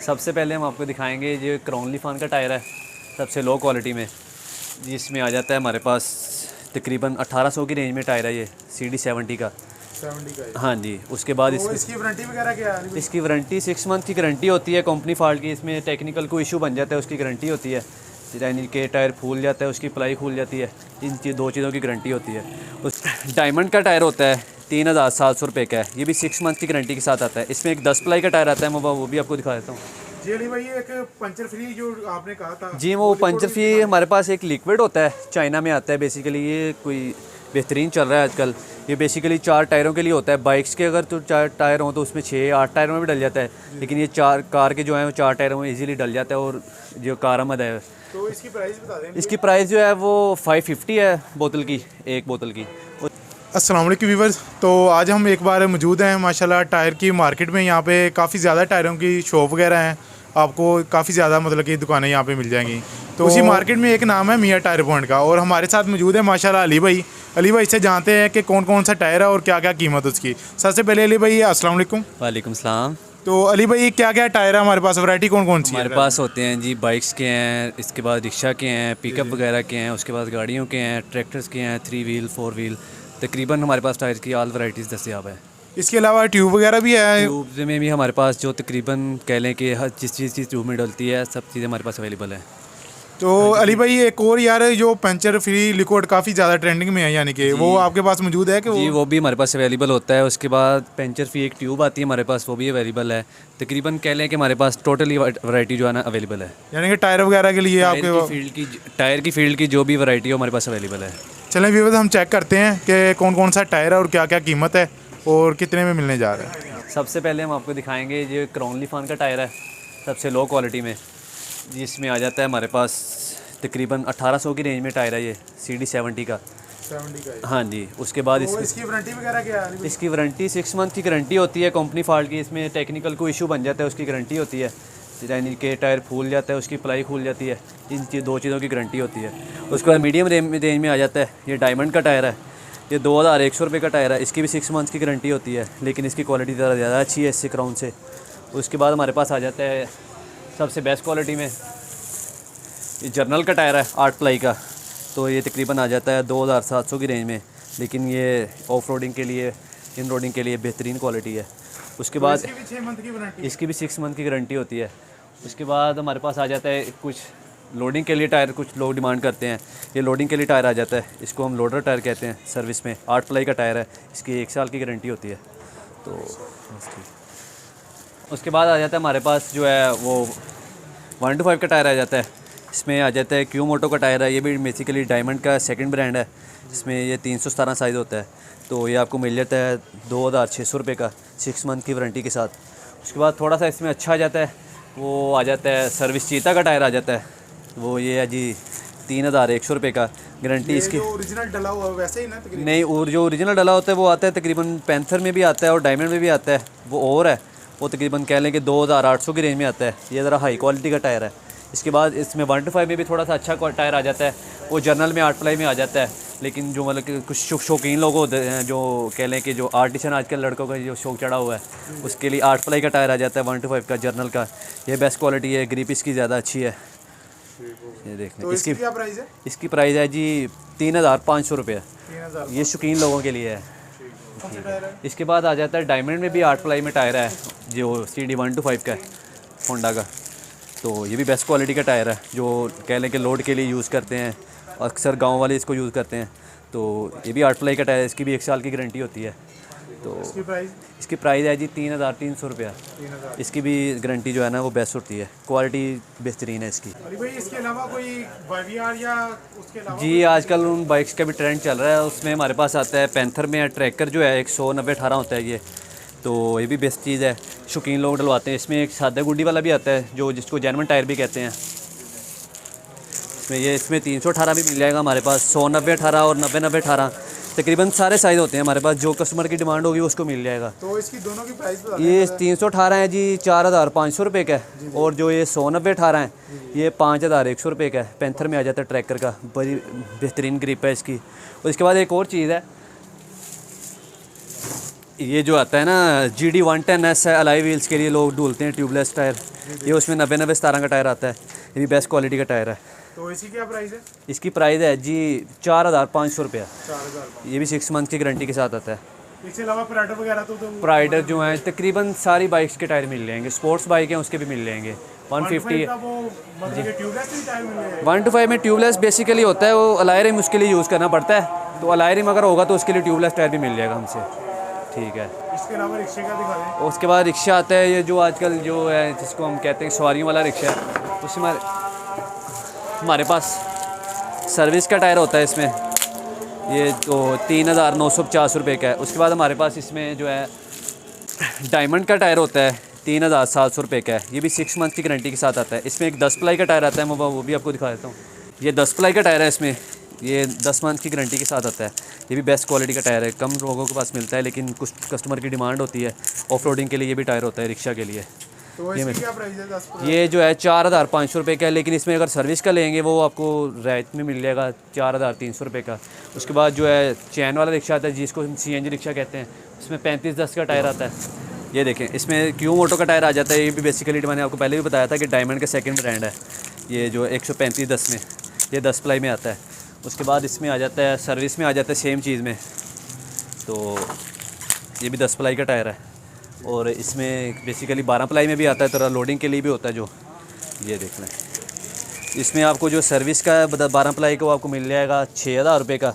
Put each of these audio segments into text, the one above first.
सबसे पहले हम आपको दिखाएंगे ये क्रॉनली फान का टायर है, सबसे लो क्वालिटी में, जिसमें आ जाता है हमारे पास तकरीबन 1800 की रेंज में टायर है ये CD70 का। 70 का है। हाँ जी। उसके बाद तो इसकी वारंटी वगैरह क्या है? इसकी वारंटी 6 मंथ की गारंटी होती है कंपनी फॉल्ट की। इसमें टेक्निकल कोई इशू बन जाता है उसकी गारंटी होती है, यानी कि टायर फूल जाता है, उसकी प्लाई खुल जाती है, इन दो चीज़ों की गारंटी होती है। उस डायमंड का टायर होता है 3700 रुपये का है, ये भी 6 मंथ की गारंटी के साथ आता है। इसमें एक 10 प्लाई का टायर आता है, मैं वो भी आपको दिखा देता हूँ। जी अली भाई, एक पंचर फ्री जो आपने कहा था जी, वो पंचर फ्री हमारे पास एक लिक्विड होता है, चाइना में आता है बेसिकली। ये कोई बेहतरीन चल रहा है आजकल। ये बेसिकली 4 टायरों के लिए होता है। बाइक्स के अगर तो 4 टायर हों तो उसमें 6-8 टायरों में भी डल जाता है, लेकिन ये 4 कार के जो हैं वो 4 टायरों में इजीली डल जाता है और जो कारआमद है। तो इसकी प्राइस बता दें। इसकी प्राइस जो है वो 550 है बोतल की, एक बोतल की। अस्सलाम वालेकुम व्यूअर्स, तो आज हम एक बार मौजूद हैं माशाल्लाह टायर की मार्केट में। यहाँ पे काफ़ी ज़्यादा टायरों की शॉप वगैरह हैं, आपको काफ़ी ज़्यादा मतलब कि दुकानें यहाँ पे मिल जाएंगी। तो उसी मार्केट में एक नाम है मियाँ टायर पॉइंट का, और हमारे साथ मौजूद है माशाल्लाह अली भाई। अली भाई से जानते हैं कि कौन कौन सा टायर है और क्या क्या कीमत उसकी। सबसे पहले अली भाई अस्सलाम वालेकुम। वालेकुम सलाम। तो अली भाई क्या क्या टायर है हमारे पास, वैरायटी कौन कौन सी है? हमारे पास होते हैं जी बाइक्स के हैं, इसके बाद रिक्शा के हैं, पिकअप वगैरह के हैं, उसके बाद गाड़ियों के हैं, ट्रैक्टर्स के हैं, 3 व्हील 4 व्हील। तकरीबन हमारे पास टायर की ऑल वैराइटीज़ दस्तियाब है। इसके अलावा ट्यूब वगैरह भी है? ट्यूब्स में भी हमारे पास जो तकरीबन कह लें कि हर जिस चीज़ की ट्यूब में डलती है सब चीज़ें हमारे पास अवेलेबल है। तो अली भाई एक और यार जो पंचर फ्री लिक्विड काफ़ी ज़्यादा ट्रेंडिंग में है, यानी कि वो आपके पास मौजूद है कि जी वो भी हमारे पास अवेलेबल होता है। उसके बाद पंचर फ्री एक ट्यूब आती है हमारे पास, वो भी अवेलेबल है। तकरीबन कह लें कि हमारे पास टोटली वैरायटी जो है ना अवेलेबल है। यानी कि टायर वगैरह के लिए आपके टायर की फील्ड की जो भी वैरायटी हो हमारे पास अवेलेबल है। चलें व्यूअर्स, हम चेक करते हैं कि कौन कौन सा टायर है और क्या क्या कीमत है और कितने में मिलने जा रहा है। सबसे पहले हम आपको दिखाएंगे ये क्रॉनली फान का टायर है, सबसे लो क्वालिटी में, जिसमें आ जाता है हमारे पास तकरीबन 1800 की रेंज में टायर है ये CD70 का। 70 का है। हाँ जी। उसके बाद तो इसकी वारंटी वगैरह क्या है? इसकी वारंटी 6 मंथ की गारंटी होती है कंपनी फॉल्ट की। इसमें टेक्निकल कोई इशू बन जाता है उसकी गारंटी होती है, यानी कि टायर फूल जाता है, उसकी प्लाई खुल जाती है, इन दो चीज़ों की गारंटी होती है। उसके बाद मीडियम रेंज में आ जाता है ये डायमंड का टायर है, ये 2100 रुपये का टायर है। इसकी भी 6 मंथ की गारंटी होती है, लेकिन इसकी क्वालिटी ज़्यादा अच्छी है इससे क्राउन से। उसके बाद हमारे पास आ जाता है सबसे बेस्ट क्वालिटी में ये जर्नल का टायर है 8 प्लाई का, तो ये तकरीबन आ जाता है 2700 की रेंज में, लेकिन ये ऑफ रोडिंग के लिए, इन रोडिंग के लिए बेहतरीन क्वालिटी है। उसके बाद इसकी भी 6 मंथ की वारंटी, इसकी भी 6 मंथ की गारंटी होती है। उसके बाद हमारे पास आ जाता है कुछ लोडिंग के लिए टायर, कुछ लोग डिमांड करते हैं, ये लोडिंग के लिए टायर आ जाता है, इसको हम लोडर टायर कहते हैं। सर्विस में 8 प्लाई का टायर है, इसकी 1 साल की गारंटी होती है। तो उसके बाद आ जाता है हमारे पास जो है वो 125 का टायर आ जाता है। इसमें आ जाता है क्यू मोटो का टायर है, ये भी बेसिकली डायमंड का सेकंड ब्रांड है। इसमें ये 317 साइज़ होता है, तो ये आपको मिल जाता है 2600 रुपये का 6 मंथ की वारंटी के साथ। उसके बाद थोड़ा सा इसमें अच्छा आ जाता है, वो आ जाता है सर्विस चीता का टायर आ जाता है, वो ये है जी 3100 रुपये का गारंटी इसकी। ओरिजिनल डला हुआ वैसे ही ना तकरीबन? नहीं, और जो ओरिजिनल डला होता है वो आता है तकरीबन पैंथर में भी आता है और डायमंड में भी आता है, वो और है, वो तकरीबन कह लें कि 2800 की रेंज में आता है। ये ज़रा हाई क्वालिटी का टायर है। इसके बाद इसमें 125 में भी थोड़ा सा अच्छा टायर आ जाता है, वो जर्नल में 8 प्लाई में आ जाता है, लेकिन जो मतलब कि कुछ शौकीन लोग होते हैं, जो कह लें कि जो आर्टिसन आजकल लड़कों का जो शौक चढ़ा हुआ है, उसके लिए 8 प्लाई का टायर आ जाता है 125 का जर्नल का। ये बेस्ट क्वालिटी है, ग्रिप इसकी ज़्यादा अच्छी है। ये देख लें। तो इसकी क्या प्राइस है? इसकी प्राइस है जी 3500 रुपये, 3000। ये शौकीन लोगों के लिए है। कौन सा टायर है? इसके बाद आ जाता है डायमंड में भी 8 प्लाई में टायर है, जो CD125 का है होंडा का, तो ये भी बेस्ट क्वालिटी का टायर है, जो कह लें कि लोड के लिए यूज़ करते हैं, अक्सर गांव वाले इसको यूज़ करते हैं। तो ये भी 8 प्लाई का टायर है, इसकी भी 1 साल की गारंटी होती है। तो इसकी प्राइस है जी 3300 रुपया। इसकी भी गारंटी जो है ना वो बेस्ट होती है, क्वालिटी बेहतरीन है इसकी। अली भाई इसके अलावा कोई वाईवीआर या उसके अलावा? जी आजकल उन बाइक्स का भी ट्रेंड चल रहा है, उसमें हमारे पास आता है पैंथर में ट्रैकर जो है 190/18 होता है ये, तो ये भी बेस्ट चीज़ है, शौकीन लोग डलवाते हैं। इसमें एक सादा गुड्डी वाला भी आता है, जो जिसको जेन्युइन टायर भी कहते हैं। इसमें 318 भी मिल जाएगा हमारे पास, 100/90/18 और 90/90/18, तकरीबन सारे साइज़ होते हैं हमारे पास, जो कस्टमर की डिमांड होगी उसको मिल जाएगा। तो इसकी दोनों की प्राइस बता दें। ये 318 है जी 4500 रुपये का है, और जो ये 100/90/18 है ये 5100 रुपये का है। पैंथर में आ जाता है ट्रैकर का, बड़ी बेहतरीन ग्रिप है इसकी। और इसके बाद एक और चीज़ है, ये जो आता है ना GD110S है, अलाई व्हील्स के लिए लोग ढूलते हैं ट्यूबलेस टायर, ये उसमें 90-90-17 का टायर आता है, ये भी बेस्ट क्वालिटी का टायर है। तो इसकी क्या प्राइस है? इसकी प्राइस है जी 4500 रुपया। 4000। ये भी 6 मंथ की गारंटी के साथ आता है। इसके अलावा प्राइडर वगैरह तो प्राइडर जो है तकरीबन सारी बाइक्स के टायर मिल जाएंगे, स्पोर्ट्स बाइक हैं उसके भी मिल जाएंगे। 150 का वो मतलब कि ट्यूबलेस भी टायर मिल जाएगा। 125 में ट्यूबलेस बेसिकली होता है, वो अलॉय रिम उसके लिए यूज़ करना पड़ता है, तो अलॉय रिम अगर होगा तो उसके लिए ट्यूबलेस टायर भी मिल जाएगा हमसे। ठीक है। इसके अलावा रिक्शे का दिखा दें। उसके बाद रिक्शा आता है, ये जो आजकल जो है जिसको हम कहते हैं सवारियों वाला रिक्शा है, उसमें हमारे पास सर्विस का टायर होता है इसमें, ये तो 3950 रुपये का है। उसके बाद हमारे पास इसमें जो है डायमंड का टायर होता है 3700 रुपये का है, ये भी 6 मंथ की गारंटी के साथ आता है। इसमें एक 10 प्लाई का टायर आता है, मैं वो भी आपको दिखा देता हूँ। ये 10 प्लाई का टायर है, इसमें ये 10 मंथ की गारंटी के साथ आता है। ये भी बेस्ट क्वालिटी का टायर है, कम लोगों के पास मिलता है, लेकिन कुछ कस्टमर की डिमांड होती है ऑफ रोडिंग के लिए, ये भी टायर होता है रिक्शा के लिए। तो इसकी क्या प्राइस है? 10 ये जो है 4500 रुपये का है, लेकिन इसमें अगर सर्विस का लेंगे वो आपको रायत में मिल जाएगा 4300 रुपये का। उसके बाद जो है चैन वाला रिक्शा आता है जिसको हम CNG रिक्शा कहते हैं, उसमें 3510 का टायर आता है। ये देखें, इसमें क्यू मोटो का टायर आ जाता है, ये भी बेसिकली मैंने आपको पहले भी बताया था कि डायमंड का सेकंड ब्रांड है ये, जो 13510 में, ये 10 प्लाई में आता है। उसके बाद इसमें आ जाता है सर्विस में आ जाता है सेम चीज़ में, तो ये भी 10 प्लाई का टायर है। और इसमें बेसिकली 12 प्लाई में भी आता है, थोड़ा लोडिंग के लिए भी होता है जो, ये देख लें। इसमें आपको जो सर्विस का 12 प्लाई का वो आपको मिल जाएगा 6000 रुपये का।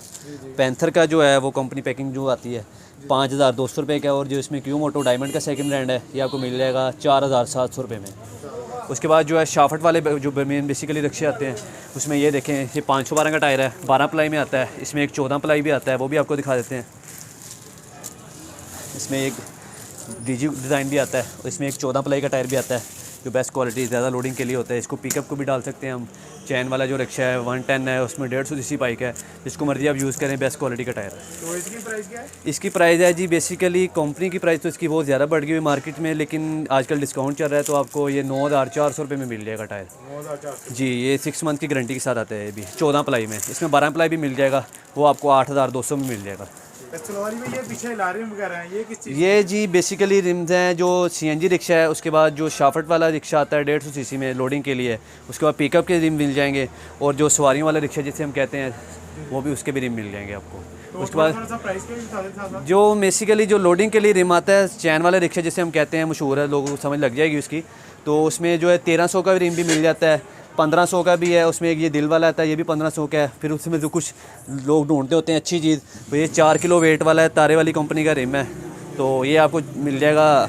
पैंथर का जो है वो कंपनी पैकिंग जो आती है 5200 रुपये का। और जो इसमें क्यू मोटो डायमंड का सेकंड ब्रांड है, ये आपको मिल जाएगा 4700 रुपये में। उसके बाद जो है शाफट वाले जो मेन बेसिकली रिक्शे आते हैं, उसमें ये देखें, ये 512 का टायर है, 12 प्लाई में आता है। इसमें एक 14 प्लाई भी आता है, वो भी आपको दिखा देते हैं। इसमें एक डीजी डिज़ाइन भी आता है, और इसमें एक 14 प्लाई का टायर भी आता है, जो बेस्ट क्वालिटी ज़्यादा लोडिंग के लिए होता है। इसको पिकअप को भी डाल सकते हैं हम। चैन वाला जो रिक्शा है 110 है, उसमें 150 सीसी बाइक है, जिसको मर्जी आप यूज़ करें, बेस्ट क्वालिटी का टायर है। तो इसकी प्राइस क्या है? इसकी प्राइस है जी बेसिकली कंपनी की प्राइस तो इसकी बहुत ज़्यादा बढ़ गई हुई मार्केट में, लेकिन आजकल डिस्काउंट चल रहा है तो आपको ये 9400 रुपये में मिल जाएगा टायर। 9400 जी, ये 6 मंथ की गारंटी के साथ आता है। ये भी 14 प्लाई में, इसमें 12 प्लाई भी मिल जाएगा, वो आपको 8200 में मिल जाएगा। सलवारी में ये पीछे लारिम वगैरह हैं, ये किस चीज़? ये जी बेसिकली रिम्स हैं जो CNG रिक्शा है। उसके बाद जो शाफट वाला रिक्शा आता है 150 सीसी में लोडिंग के लिए, उसके बाद पिकअप के रिम मिल जाएंगे, और जो सवारियों वाला रिक्शा जिसे हम कहते हैं वो भी उसके भी रिम मिल जाएंगे आपको। तो उसके बाद थोड़ा सा प्राइस के भी बता दें साथ साथ। जो बेसिकली जो लोडिंग के लिए रिम आता है, चैन वाले रिक्शा जिसे हम कहते हैं, मशहूर है, लोगों को समझ लग जाएगी उसकी, तो उसमें जो है 1300 का रिम भी मिल जाता है, 1500 का भी है। उसमें एक ये दिल वाला आता है, ये भी 1500 का है। फिर उसमें जो कुछ लोग ढूंढते होते हैं अच्छी चीज़, तो ये 4 किलो वेट वाला है, तारे वाली कंपनी का रिम है, तो ये आपको मिल जाएगा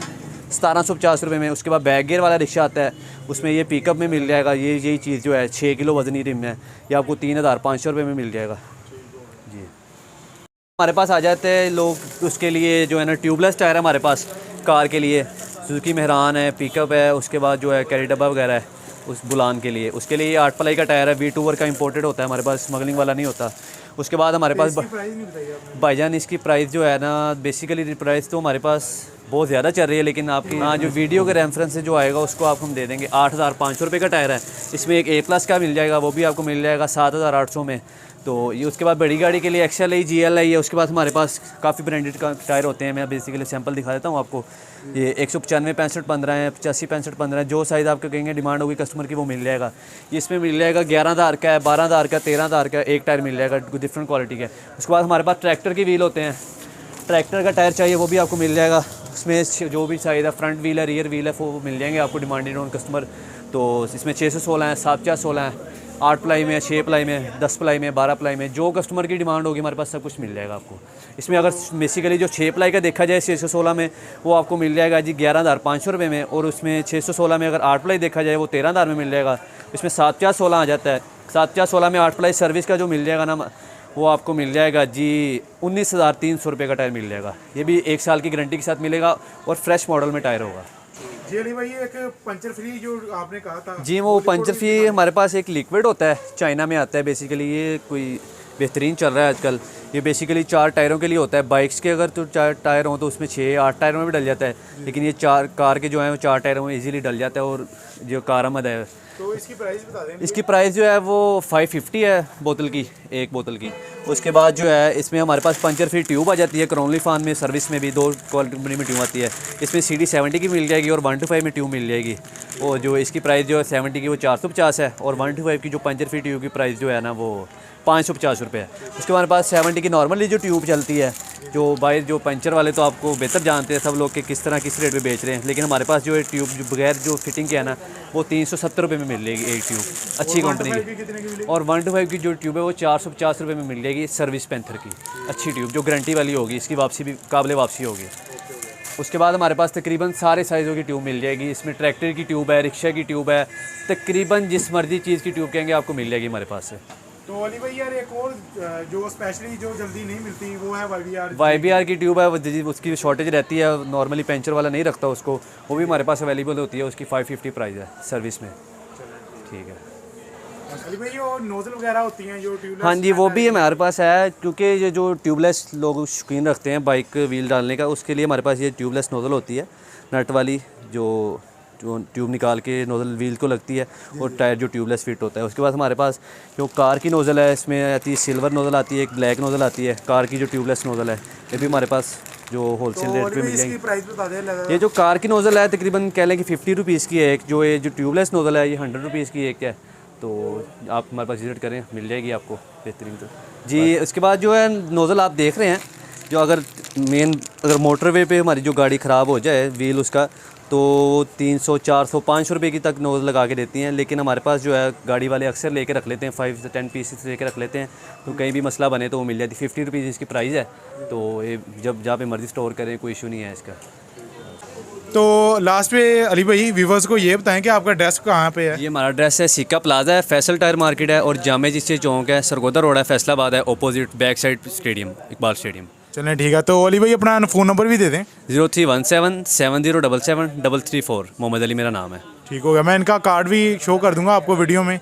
1750 रुपये में। उसके बाद बैक गियर वाला रिक्शा आता है, उसमें ये पिकअप में मिल जाएगा, ये यही चीज़ जो है 6 किलो वजनी रिम है, ये आपको 3500 रुपये में मिल जाएगा जी। हमारे पास आ जाते हैं लोग उसके लिए जो है ना ट्यूबलेस टायर है हमारे पास कार के लिए, सुजुकी मेहरान है, पिकअप है, उसके बाद जो है कैरी डब्बा वगैरह है उस बुलान के लिए, उसके लिए 8 प्लाई का टायर है, V2 का इंपोर्टेड होता है हमारे पास, स्मगलिंग वाला नहीं होता। उसके बाद हमारे पास प्राइस नहीं बताइए आपने। भाईजान इसकी प्राइस जो है ना बेसिकली प्राइस तो हमारे पास बहुत ज़्यादा चल रही है, लेकिन आपकी हाँ जो वीडियो के रेफरेंस से जो आएगा उसको आपको हम दे देंगे। 8500 रुपये का टायर है, इसमें एक A+ का मिल जाएगा, वो भी आपको मिल जाएगा 7800 में। तो ये उसके बाद बड़ी गाड़ी के लिए XL है, GL है। उसके बाद हमारे पास काफ़ी ब्रांडेड का टायर होते हैं, मैं बेसिकली सैंपल दिखा देता हूँ आपको। ये 195 65 15 है, 85 65 15 है, जो साइज़ आपके कहेंगे डिमांड होगी कस्टमर की वो मिल जाएगा। इसमें मिल जाएगा 11000 का है, 12000 का, 13000 का, एक टायर मिल जाएगा डिफरेंट क्वालिटी का। उसके बाद हमारे पास ट्रैक्टर के व्हील होते हैं, ट्रैक्टर का टायर चाहिए वो भी आपको मिल जाएगा। उसमें जो भी साइज़ है, फ्रंट व्हील है, रियर व्हील है, वो मिल जाएंगे आपको डिमांडेड ऑन कस्टमर। तो इसमें 616 है, 716 है, 8 प्लाई में, 6 प्लाई में, 10 प्लाई में, 12 प्लाई में, जो कस्टमर की डिमांड होगी हमारे पास सब कुछ मिल जाएगा आपको। इसमें अगर बेसिकली जो 6 प्लाई का देखा जाए 616 में, वो आपको मिल जाएगा जी 11500 रुपये में। और उसमें 616 में अगर 8 प्लाई देखा जाए वो 13000 में मिल जाएगा। इसमें 7/4/16 आ जाता है, 7/4/16 में 8 प्लाई सर्विस का जो मिल जाएगा ना, वो आपको मिल जाएगा जी 19300 रुपये का टायर मिल जाएगा। ये भी 1 साल की गारंटी के साथ मिलेगा और फ्रेश मॉडल में टायर होगा जी। अली भाई, एक पंचर फ्री जो आपने कहा था जी, वो पंचर फ्री हमारे पास एक लिक्विड होता है, चाइना में आता है बेसिकली। ये कोई बेहतरीन चल रहा है आजकल। ये बेसिकली 4 टायरों के लिए होता है। बाइक्स के अगर तो 4 टायर हों तो उसमें 6-8 टायरों में भी डल जाता है, लेकिन ये 4 कार के जो हैं वो 4 टायरों में इजीली डल जाता है और जो कारआमद है। तो इसकी प्राइस बता दें। इसकी प्राइस जो है वो 550 है बोतल की, एक बोतल की। उसके बाद जो है इसमें हमारे पास पंचर फ्री ट्यूब आ जाती है। करौली फान में सर्विस में भी 2 क्वालिटी में ट्यूब आती है। इसमें CD70 की मिल जाएगी और 125 में ट्यूब मिल जाएगी। और जो इसकी प्राइस जो है 70 की वो 450 है और 125 की जो पंचर फ्री ट्यूब की प्राइस जो है ना वो 550 रुपये है। उसके हमारे पास 70 की नॉर्मली जो ट्यूब चलती है, जो बाहर जो पंचर वाले तो आपको बेहतर जानते हैं सब लोग कि किस तरह किस रेट पे बेच रहे हैं, लेकिन हमारे पास जो है ट्यूब जो बगैर जो फिटिंग के है ना वो 370 रुपये में मिल जाएगी एक ट्यूब, अच्छी कंपनी की। और 125 की जो ट्यूब है वो 450 रुपये में मिल जाएगी सर्विस पेंथर की, अच्छी ट्यूब जो गारंटी वाली होगी। इसकी वापसी भी काबिल वापसी होगी। उसके बाद हमारे पास तकरीबन सारे साइज़ों की ट्यूब मिल जाएगी। इसमें ट्रैक्टर की ट्यूब है, रिक्शा की ट्यूब है, तकरीबन जिस मर्जी चीज़ की ट्यूब कहेंगे आपको मिल जाएगी हमारे पास से। तो अली भाई यार एक और जो स्पेशली जो जल्दी नहीं मिलती वो है YBR की ट्यूब है, उसकी शॉर्टेज रहती है, नॉर्मली पेंचर वाला नहीं रखता उसको, वो भी हमारे पास अवेलेबल होती है। उसकी 550 प्राइस है सर्विस में। ठीक है अली भाई, और नोजल वगैरह होती हैं जो ट्यूबलेस। हाँ जी, वो भी हमारे पास है, क्योंकि ये जो ट्यूबलेस लोग शौकीन रखते हैं बाइक व्हील डालने का, उसके लिए हमारे पास ये ट्यूबलेस नोज़ल होती है, नट वाली, जो ट्यूब निकाल के नोज़ल व्हील को लगती है और टायर जो ट्यूबलेस फिट होता है। उसके बाद हमारे पास जो कार की नोज़ल है, इसमें आती है सिल्वर नोज़ल आती है, एक ब्लैक नोज़ल आती है। कार की जो ट्यूबलेस नोज़ल है ये भी हमारे पास जो होलसेल रेट पे मिल जाएगी। प्राइस बता दें। ये जो कार की नोज़ल है तकरीबन कह लें कि 50 रुपीज़ की है एक, जो ये जो ट्यूबलेस नोज़ल है ये 100 रुपीज़ की एक है। तो आप हमारे पास विज़िट करें, मिल जाएगी आपको बेहतरीन तो जी। उसके बाद जो है नोज़ल आप देख रहे हैं, जो अगर मोटरवे पे हमारी जो गाड़ी ख़राब हो जाए व्हील उसका, तो 300, 400, 500 रुपये की तक नोज़ल लगा के देती हैं। लेकिन हमारे पास जो है गाड़ी वाले अक्सर लेके रख लेते हैं, 5 से 10 पीसेस लेके रख लेते हैं, तो कहीं भी मसला बने तो वो मिल जाती है। 50 रुपीज़ इसकी प्राइस है, तो ये जब जहाँ पे मर्ज़ी स्टोर करें कोई इशू नहीं है इसका। तो लास्ट पे अली भाई व्यूवर्स को ये बताएं कि आपका एड्रेस कहाँ पे है। ये हमारा एड्रेस है सिक्का प्लाजा है, फैसल टायर मार्केट है और जामे जिससे चौक है, सरगोदा रोड है, फैसलाबाद है, opposite back side stadium, Iqbal stadium. चलें ठीक है। तो अली भाई अपना फ़ोन नंबर भी दे दें। 0317 7077 334। मोहम्मद अली मेरा नाम है। ठीक हो गया, मैं इनका कार्ड भी शो कर दूंगा आपको वीडियो में।